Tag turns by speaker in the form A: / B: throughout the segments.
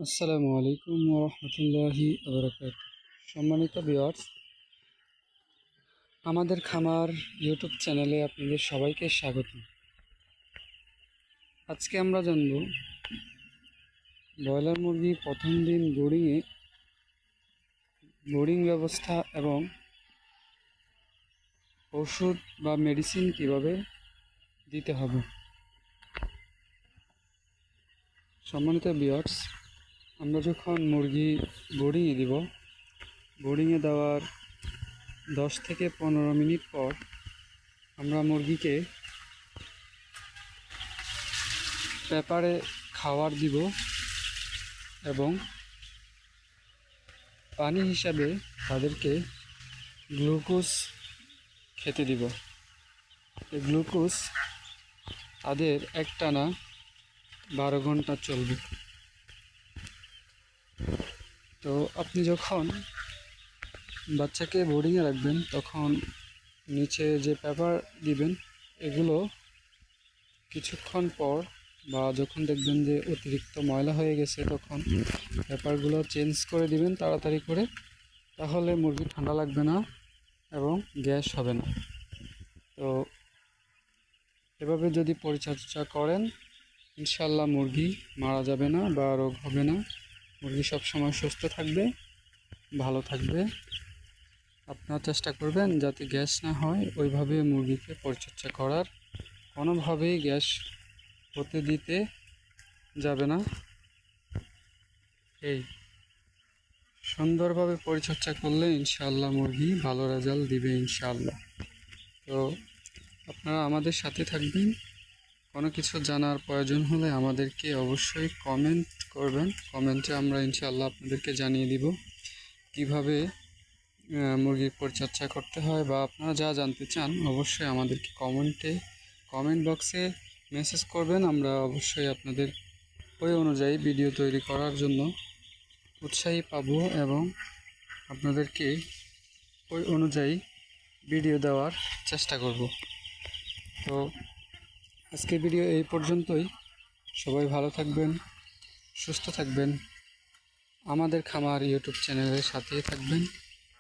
A: আসসালামু আলাইকুম ওয়া রাহমাতুল্লাহি ওয়া বারাকাতুহু। সম্মানিত ভিউয়ার্স, আমাদের খামার ইউটিউব চ্যানেলে আপনাদের সবাইকে স্বাগত। আজকে আমরা জানব ব্রয়লার মুরগি প্রথম দিন বোর্ডিং ব্যবস্থা এবং ওষুধ বা মেডিসিন কিভাবে দিতে হবে। সম্মানিত ভিউয়ার্স, আমরা যখন মুরগি বোর্ডিংয়ে দিব, বোর্ডিংয়ে দেওয়ার 10 থেকে 15 মিনিট পর আমরা মুরগিকে পেপারে খাবার দিব এবং পানি হিসাবে তাদেরকে গ্লুকোজ খেতে দিব। এই গ্লুকোজ তাদের একটানা 12 ঘন্টা চলবে। তো আপনি যখন বাচ্চাকে বোর্ডিংয়ে রাখবেন তখন নিচে যে পেপার দিবেন এগুলো কিছুক্ষণ পর বা যখন দেখবেন যে অতিরিক্ত ময়লা হয়ে গেছে তখন পেপারগুলো চেঞ্জ করে দিবেন তাড়াতাড়ি করে, তাহলে মুরগি ঠান্ডা লাগবে না এবং গ্যাস হবে না। তো এভাবে যদি পরিচর্যা করেন ইনশাল্লাহ মুরগি মারা যাবে না বা রোগ হবে না, মুরগি সবসময় সুস্থ থাকবে, ভালো থাকবে। আপনারা চেষ্টা করবেন যাতে গ্যাস না হয়, ওইভাবে মুরগিকে পরিচর্যা করার। কোনোভাবেই গ্যাস হতে দিতে যাবে না। এই সুন্দরভাবে পরিচর্যা করলে ইনশাআল্লাহ মুরগি ভালো রেজাল্ট দিবে ইনশাআল্লাহ। তো আপনারা আমাদের সাথে থাকবেন। কোনো কিছু জানার প্রয়োজন হলে আমাদেরকে অবশ্যই কমেন্ট করবেন। কমেন্টে আমরা ইনশাআল্লাহ আপনাদেরকে জানিয়ে দিব কিভাবে মুরগির পরিচর্যা করতে হয়, বা আপনারা যা জানতে চান অবশ্যই আমাদেরকে কমেন্ট বক্সে মেসেজ করবেন। আমরা অবশ্যই আপনাদের ওই অনুযায়ী ভিডিও তৈরি করার জন্য উৎসাহী পাব এবং আপনাদেরকে ওই অনুযায়ী ভিডিও দেওয়ার চেষ্টা করব। তো আজকের ভিডিও এই পর্যন্তই। সবাই ভালো থাকবেন, সুস্থ থাকবেন, আমাদের খামার ইউটিউব চ্যানেলের সাথেই থাকবেন।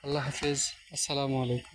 A: আল্লাহ হাফেজ। আসসালামু আলাইকুম।